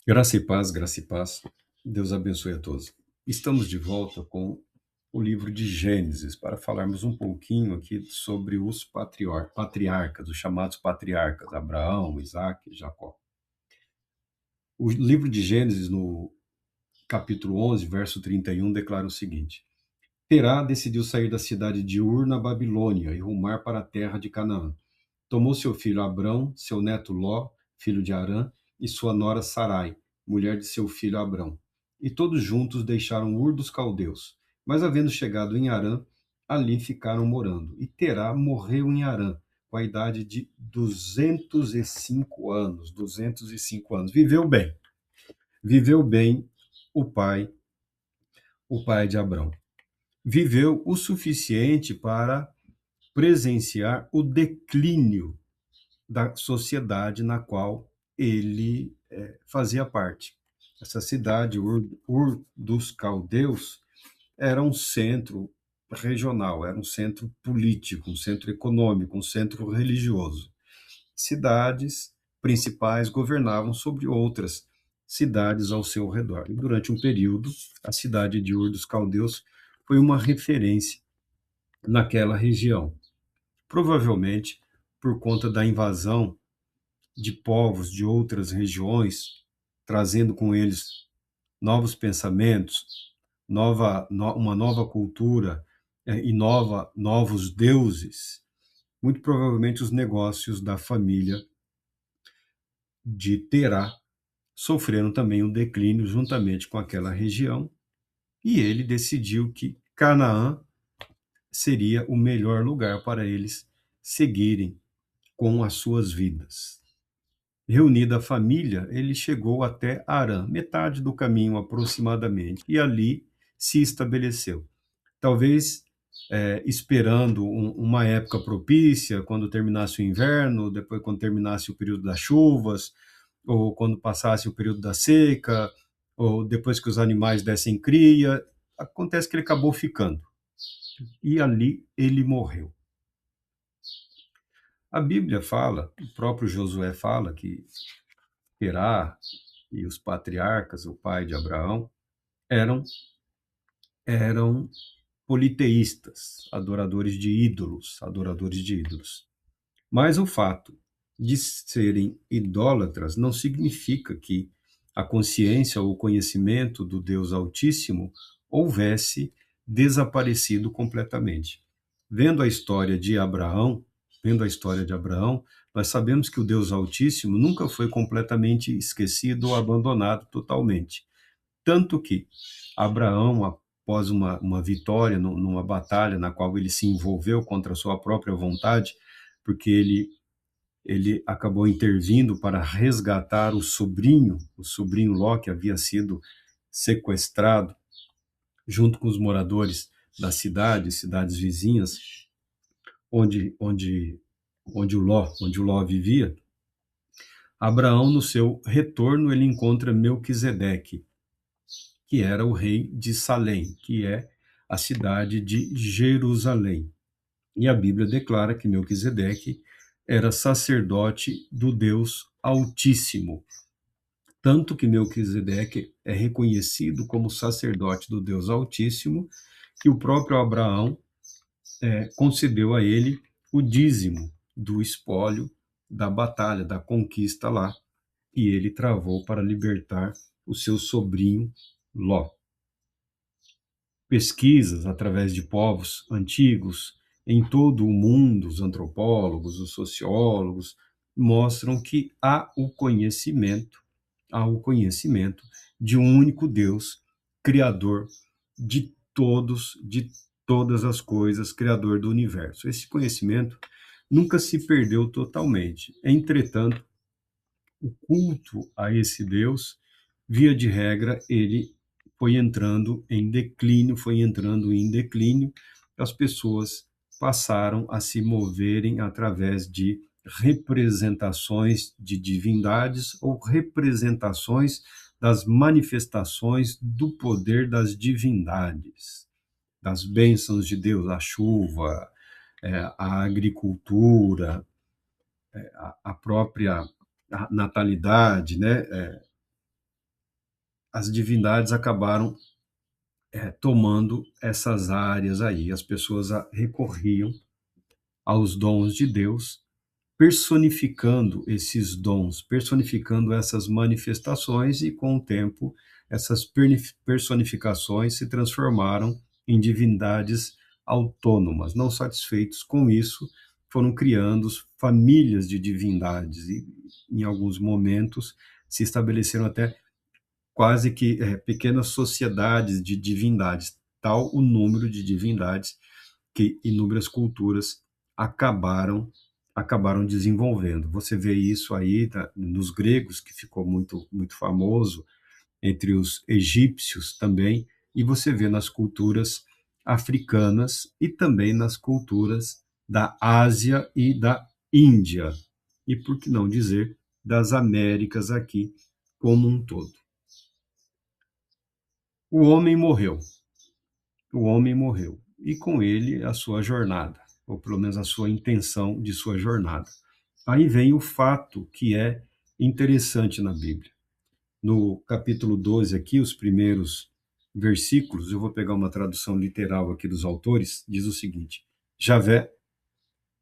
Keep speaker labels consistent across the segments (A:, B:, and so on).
A: Graça e paz, graça e paz. Deus abençoe a todos. Estamos de volta com o livro de Gênesis para falarmos um pouquinho aqui sobre os patriarcas, os chamados patriarcas, Abraão, Isaac e Jacó. O livro de Gênesis, no capítulo 11, verso 31, declara o seguinte: Terá decidiu sair da cidade de Ur, na Babilônia, e rumar para a terra de Canaã. Tomou seu filho Abrão, seu neto Ló, filho de Harã, e sua nora Sarai, mulher de seu filho Abrão. E todos juntos deixaram Ur dos caldeus. Mas havendo chegado em Harã, ali ficaram morando. E Terá morreu em Harã, com a idade de 205 anos. 205 anos. Viveu bem. Viveu bem o pai, o pai de Abrão. Viveu o suficiente para presenciar o declínio da sociedade na qual ele fazia parte. Essa cidade, Ur dos Caldeus, era um centro regional, era um centro político, um centro econômico, um centro religioso. Cidades principais governavam sobre outras cidades ao seu redor. E durante um período, a cidade de Ur dos Caldeus foi uma referência naquela região. Provavelmente por conta da invasão de povos de outras regiões, trazendo com eles novos pensamentos, uma nova cultura e novos deuses. Muito provavelmente os negócios da família de Terá sofreram também um declínio juntamente com aquela região, e ele decidiu que Canaã seria o melhor lugar para eles seguirem com as suas vidas. Reunida a família, ele chegou até Harã, metade do caminho aproximadamente, e ali se estabeleceu. Talvez esperando uma época propícia, quando terminasse o inverno, depois quando terminasse o período das chuvas, ou quando passasse o período da seca, ou depois que os animais dessem cria, acontece que ele acabou ficando. E ali ele morreu. A Bíblia fala, o próprio Josué fala que Terá e os patriarcas, o pai de Abraão, eram eram politeístas, adoradores de ídolos. Mas o fato de serem idólatras não significa que a consciência ou o conhecimento do Deus Altíssimo houvesse desaparecido completamente. Vendo a história de Abraão, vendo a história de Abraão, nós sabemos que o Deus Altíssimo nunca foi completamente esquecido ou abandonado totalmente. Tanto que Abraão, após uma vitória numa batalha na qual ele se envolveu contra a sua própria vontade, porque ele acabou intervindo para resgatar o sobrinho Ló, que havia sido sequestrado, junto com os moradores da cidade, cidades vizinhas, onde, onde, onde o Ló vivia. Abraão, no seu retorno, ele encontra Melquisedeque, que era o rei de Salém, que é a cidade de Jerusalém. E a Bíblia declara que Melquisedeque era sacerdote do Deus Altíssimo. Tanto que Melquisedeque é reconhecido como sacerdote do Deus Altíssimo, que o próprio Abraão concedeu a ele o dízimo do espólio da batalha, da conquista lá, que ele travou para libertar o seu sobrinho Ló. Pesquisas através de povos antigos em todo o mundo, os antropólogos, os sociólogos, mostram que há o conhecimento de um único Deus, criador de todas as coisas, criador do universo. Esse conhecimento nunca se perdeu totalmente. Entretanto, o culto a esse Deus, via de regra, ele foi entrando em declínio, as pessoas passaram a se moverem através de representações de divindades ou representações das manifestações do poder das divindades, das bênçãos de Deus, a chuva, a agricultura, a própria natalidade, né? as divindades acabaram tomando essas áreas aí. As pessoas recorriam aos dons de Deus, personificando esses dons, personificando essas manifestações, e com o tempo essas personificações se transformaram em divindades autônomas. Não satisfeitos com isso, foram criando famílias de divindades e, em alguns momentos, se estabeleceram até quase que pequenas sociedades de divindades, tal o número de divindades que inúmeras culturas acabaram desenvolvendo. Você vê isso aí nos gregos, que ficou muito famoso, entre os egípcios também, e você vê nas culturas africanas e também nas culturas da Ásia e da Índia, e por que não dizer das Américas aqui como um todo. O homem morreu. O homem morreu. E com ele a sua jornada, ou pelo menos a sua intenção de sua jornada. Aí vem o fato que é interessante na Bíblia. No capítulo 12 aqui, os primeiros versículos, eu vou pegar uma tradução literal aqui dos autores, diz o seguinte: Javé,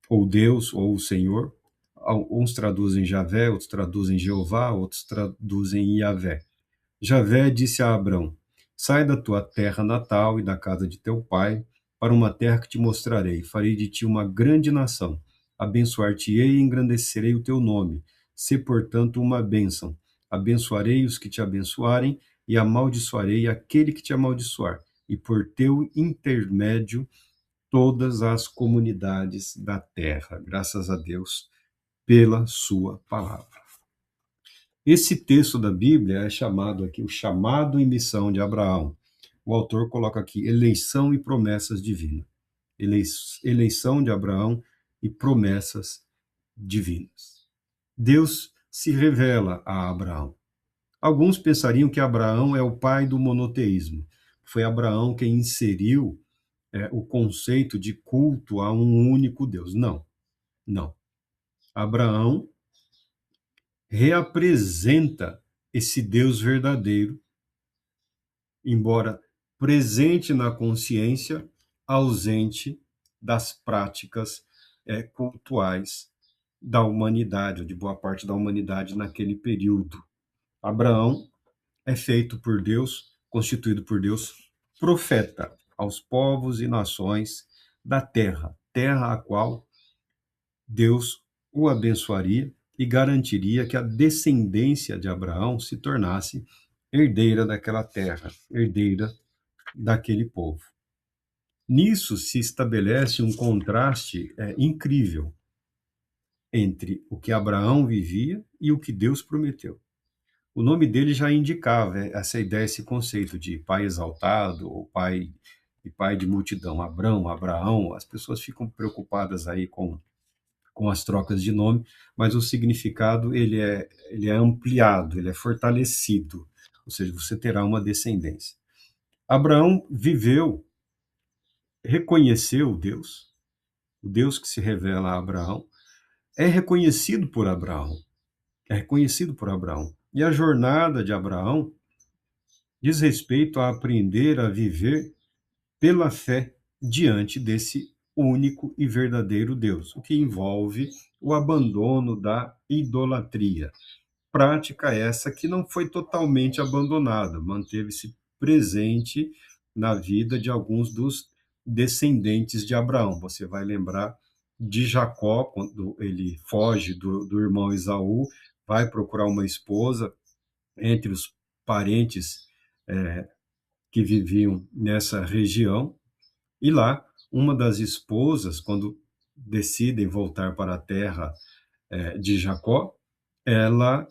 A: ou Deus, ou o Senhor, uns traduzem Javé, outros traduzem Jeová, outros traduzem Iavé. Javé disse a Abrão: Sai da tua terra natal e da casa de teu pai, para uma terra que te mostrarei. Farei de ti uma grande nação. Abençoar-te-ei e engrandecerei o teu nome. Sê, portanto, uma bênção. Abençoarei os que te abençoarem e amaldiçoarei aquele que te amaldiçoar. E por teu intermédio, todas as comunidades da terra. Graças a Deus pela sua palavra. Esse texto da Bíblia é chamado aqui o chamado e missão de Abraão. O autor coloca aqui eleição e promessas divinas. Eleição de Abraão e promessas divinas. Deus se revela a Abraão. Alguns pensariam que Abraão é o pai do monoteísmo. Foi Abraão quem inseriu o conceito de culto a um único Deus. Não, não. Abraão reapresenta esse Deus verdadeiro, embora presente na consciência, ausente das práticas cultuais da humanidade, ou de boa parte da humanidade naquele período. Abraão é feito por Deus, constituído por Deus, profeta aos povos e nações da terra, terra a qual Deus o abençoaria e garantiria que a descendência de Abraão se tornasse herdeira daquela terra, herdeira daquele povo. Nisso se estabelece um contraste incrível entre o que Abraão vivia e o que Deus prometeu. O nome dele já indicava essa ideia, esse conceito de pai exaltado, ou pai de multidão. Abraão, as pessoas ficam preocupadas aí com as trocas de nome, mas o significado ele é ampliado, ele é fortalecido, ou seja, você terá uma descendência. Abraão viveu, reconheceu o Deus que se revela a Abraão, é reconhecido por Abraão, é reconhecido por Abraão. E a jornada de Abraão diz respeito a aprender a viver pela fé diante desse único e verdadeiro Deus, o que envolve o abandono da idolatria. Prática essa que não foi totalmente abandonada, manteve-se presente na vida de alguns dos descendentes de Abraão. Você vai lembrar de Jacó, quando ele foge do irmão Esaú, vai procurar uma esposa entre os parentes que viviam nessa região, e lá, uma das esposas, quando decidem voltar para a terra de Jacó, ela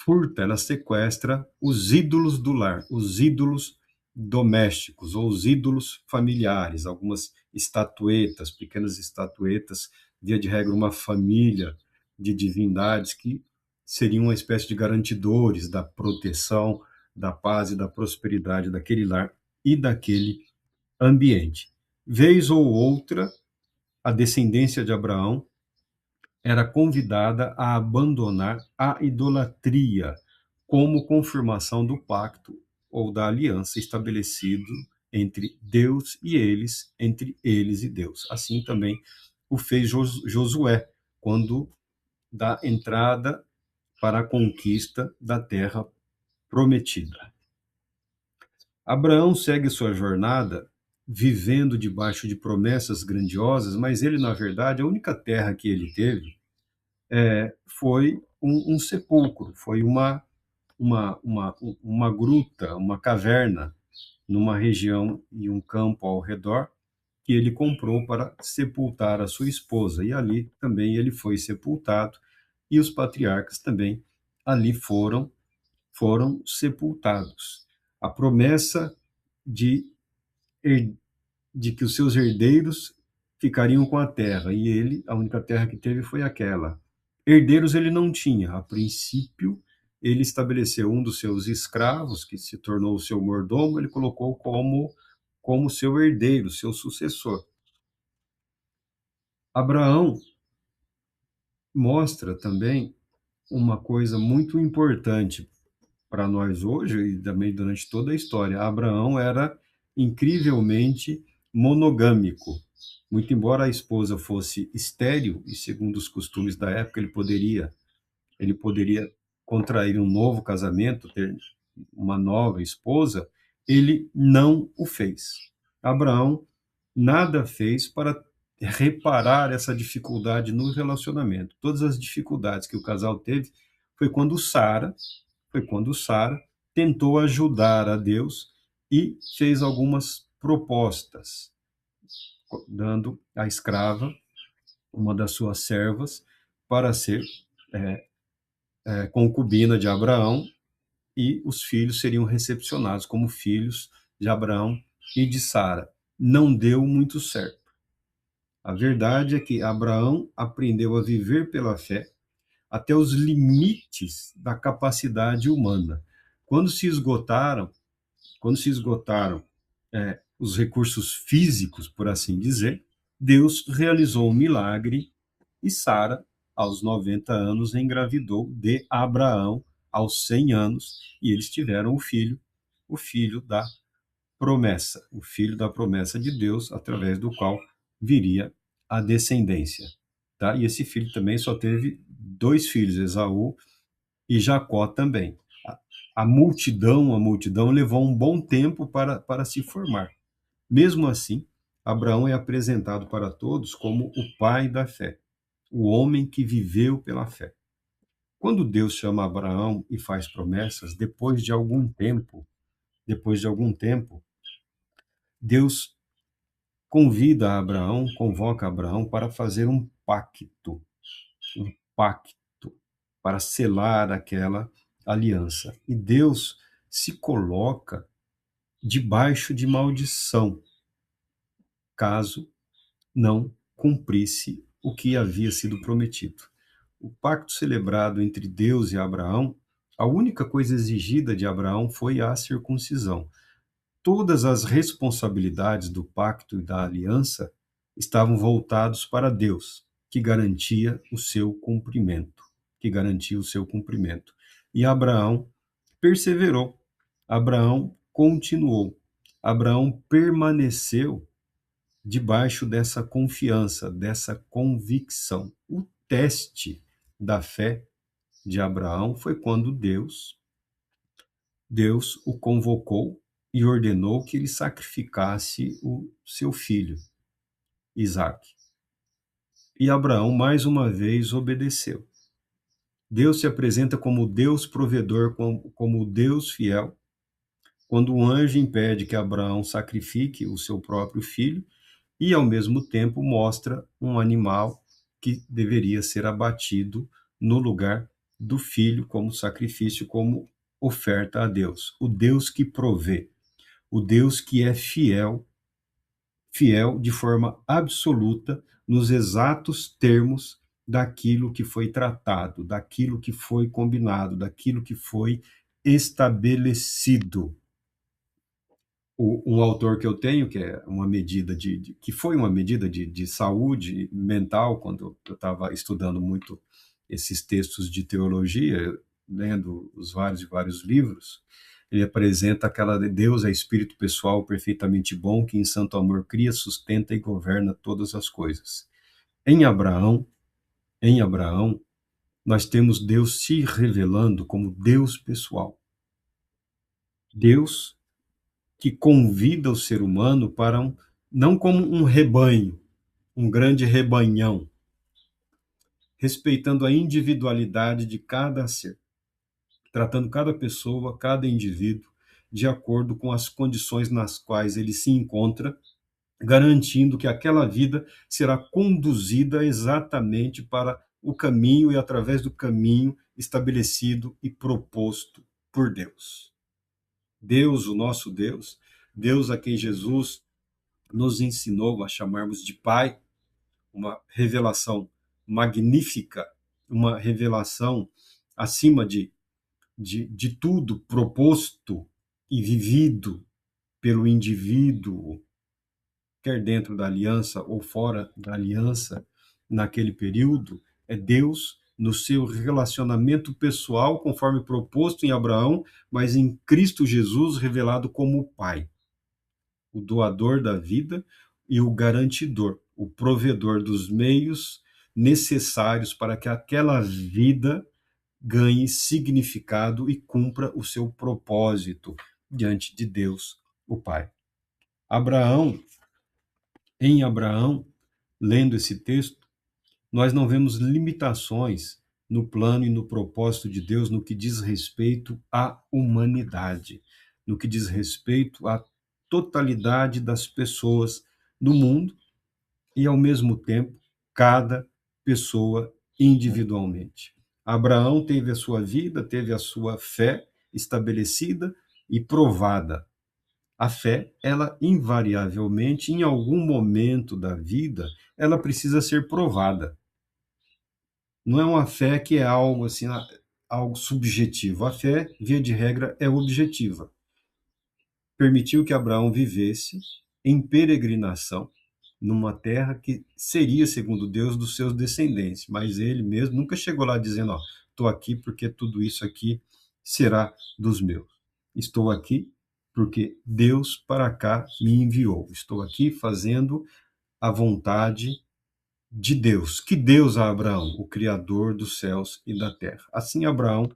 A: furta, ela sequestra os ídolos do lar, os ídolos domésticos, ou os ídolos familiares, algumas estatuetas, pequenas estatuetas, via de regra uma família de divindades que seriam uma espécie de garantidores da proteção, da paz e da prosperidade daquele lar e daquele ambiente. Vez ou outra, a descendência de Abraão era convidada a abandonar a idolatria como confirmação do pacto ou da aliança estabelecido entre Deus e eles, entre eles e Deus. Assim também o fez Josué, quando dá entrada para a conquista da terra prometida. Abraão segue sua jornada vivendo debaixo de promessas grandiosas, mas ele, na verdade, a única terra que ele teve foi um sepulcro, foi uma gruta, uma caverna, numa região e um campo ao redor, que ele comprou para sepultar a sua esposa. E ali também ele foi sepultado, e os patriarcas também ali foram sepultados. A promessa de, de que os seus herdeiros ficariam com a terra, e ele, a única terra que teve foi aquela. Herdeiros ele não tinha. A princípio, ele estabeleceu um dos seus escravos, que se tornou seu mordomo, ele colocou como seu herdeiro, seu sucessor. Abraão mostra também uma coisa muito importante para nós hoje e também durante toda a história. Abraão era incrivelmente monogâmico. Muito embora a esposa fosse estéril, e segundo os costumes da época, ele poderia contrair um novo casamento, ter uma nova esposa, ele não o fez. Abraão nada fez para reparar essa dificuldade no relacionamento. Todas as dificuldades que o casal teve foi quando Sara, tentou ajudar a Deus e fez algumas propostas, dando à escrava, uma das suas servas, para ser concubina de Abraão, e os filhos seriam recepcionados como filhos de Abraão e de Sara. Não deu muito certo. A verdade é que Abraão aprendeu a viver pela fé até os limites da capacidade humana. Quando se esgotaram, os recursos físicos, por assim dizer, Deus realizou um milagre e Sara, aos 90 anos, engravidou de Abraão aos 100 anos, e eles tiveram o filho da promessa de Deus, através do qual viria a descendência. Tá? E esse filho também só teve 2 filhos, Esaú e Jacó também. A multidão levou um bom tempo para se formar. Mesmo assim, Abraão é apresentado para todos como o pai da fé, o homem que viveu pela fé. Quando Deus chama Abraão e faz promessas, depois de algum tempo, Deus convoca Abraão para fazer um pacto para selar aquela aliança. E Deus se coloca debaixo de maldição, caso não cumprisse o que havia sido prometido. O pacto celebrado entre Deus e Abraão, a única coisa exigida de Abraão foi a circuncisão. Todas as responsabilidades do pacto e da aliança estavam voltados para Deus, que garantia o seu cumprimento. E Abraão perseverou. Abraão continuou. Abraão permaneceu debaixo dessa confiança, dessa convicção. O teste da fé de Abraão foi quando Deus o convocou e ordenou que ele sacrificasse o seu filho, Isaque. E Abraão, mais uma vez, obedeceu. Deus se apresenta como Deus provedor, como Deus fiel, quando o anjo impede que Abraão sacrifique o seu próprio filho e, ao mesmo tempo, mostra um animal que deveria ser abatido no lugar do filho como sacrifício, como oferta a Deus. O Deus que provê, o Deus que é fiel de forma absoluta nos exatos termos daquilo que foi tratado, daquilo que foi combinado, daquilo que foi estabelecido. Um autor que eu tenho, que é uma medida que foi uma medida de saúde mental, quando eu estava estudando muito esses textos de teologia, lendo os vários e vários livros, ele apresenta aquela de Deus é espírito pessoal perfeitamente bom, que em santo amor cria, sustenta e governa todas as coisas. Em Abraão, em Abraão, nós temos Deus se revelando como Deus pessoal. Deus que convida o ser humano para não como um rebanho, um grande rebanhão, respeitando a individualidade de cada ser, tratando cada pessoa, cada indivíduo, de acordo com as condições nas quais ele se encontra, garantindo que aquela vida será conduzida exatamente para o caminho e através do caminho estabelecido e proposto por Deus. Deus, o nosso Deus, Deus a quem Jesus nos ensinou a chamarmos de Pai, uma revelação magnífica, uma revelação acima de tudo proposto e vivido pelo indivíduo, quer dentro da aliança ou fora da aliança, naquele período, é Deus no seu relacionamento pessoal, conforme proposto em Abraão, mas em Cristo Jesus revelado como o Pai, o doador da vida e o garantidor, o provedor dos meios necessários para que aquela vida ganhe significado e cumpra o seu propósito diante de Deus, o Pai. Abraão, em Abraão, lendo esse texto, nós não vemos limitações no plano e no propósito de Deus no que diz respeito à humanidade, no que diz respeito à totalidade das pessoas no mundo e, ao mesmo tempo, cada pessoa individualmente. Abraão teve a sua vida, teve a sua fé estabelecida e provada. A fé, ela invariavelmente, em algum momento da vida, ela precisa ser provada. Não é uma fé que é algo assim, algo subjetivo. A fé, via de regra, é objetiva. Permitiu que Abraão vivesse em peregrinação numa terra que seria, segundo Deus, dos seus descendentes, mas ele mesmo nunca chegou lá dizendo, ó, estou aqui porque tudo isso aqui será dos meus. Estou aqui porque Deus para cá me enviou. Estou aqui fazendo a vontade de Deus. Que Deus a Abraão, o Criador dos céus e da terra. Assim, Abraão,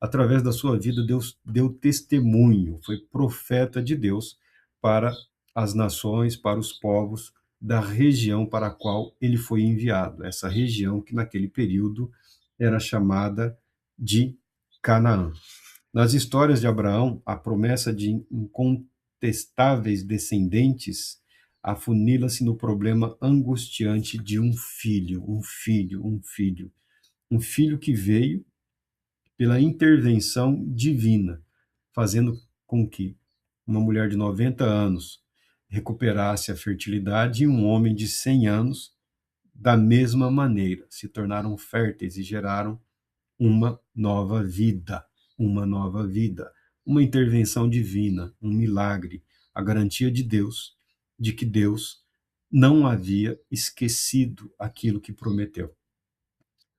A: através da sua vida, Deus deu testemunho, foi profeta de Deus para as nações, para os povos da região para a qual ele foi enviado. Essa região que naquele período era chamada de Canaã. Nas histórias de Abraão, a promessa de incontestáveis descendentes afunila-se no problema angustiante de um filho, um filho, um filho. Um filho que veio pela intervenção divina, fazendo com que uma mulher de 90 anos recuperasse a fertilidade e um homem de 100 anos, da mesma maneira, se tornaram férteis e geraram uma nova vida, uma nova vida, uma intervenção divina, um milagre, a garantia de Deus, de que Deus não havia esquecido aquilo que prometeu.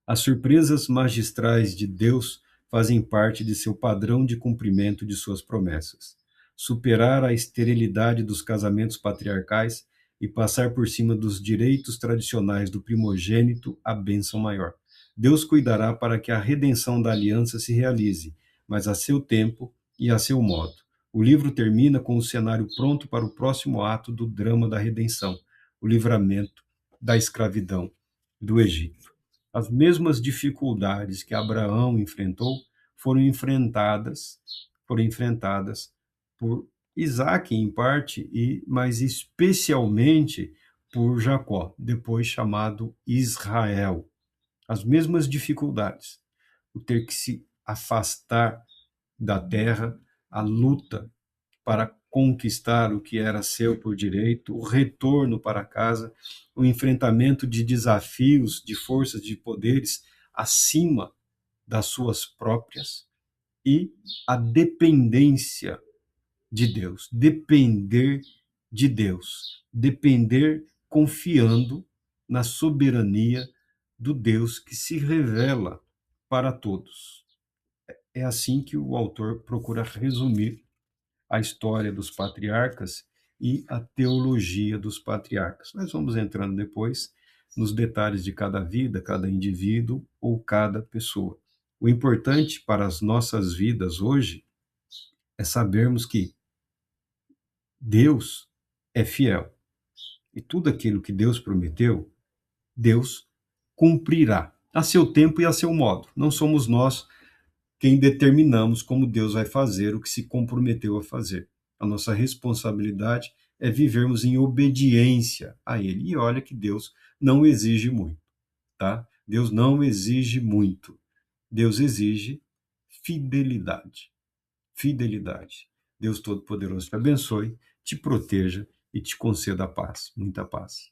A: As surpresas magistrais de Deus fazem parte de seu padrão de cumprimento de suas promessas. Superar a esterilidade dos casamentos patriarcais e passar por cima dos direitos tradicionais do primogênito, a bênção maior. Deus cuidará para que a redenção da aliança se realize, mas a seu tempo e a seu modo. O livro termina com o cenário pronto para o próximo ato do drama da redenção, o livramento da escravidão do Egito. As mesmas dificuldades que Abraão enfrentou foram enfrentadas por Isaac em parte mas especialmente por Jacó, depois chamado Israel. As mesmas dificuldades, o ter que se afastar da terra, a luta para conquistar o que era seu por direito, o retorno para casa, o enfrentamento de desafios, de forças, de poderes acima das suas próprias e a dependência de Deus, depender de Deus, depender confiando na soberania do Deus que se revela para todos. é assim que o autor procura resumir a história dos patriarcas e a teologia dos patriarcas. Nós vamos entrando depois nos detalhes de cada vida, cada indivíduo ou cada pessoa. O importante para as nossas vidas hoje é sabermos que Deus é fiel e tudo aquilo que Deus prometeu, Deus cumprirá a seu tempo e a seu modo. Não somos nós quem determinamos como Deus vai fazer o que se comprometeu a fazer. A nossa responsabilidade é vivermos em obediência a Ele. E olha que Deus não exige muito, tá? Deus não exige muito. Deus exige fidelidade. Fidelidade. Deus Todo-Poderoso te abençoe, te proteja e te conceda a paz, muita paz.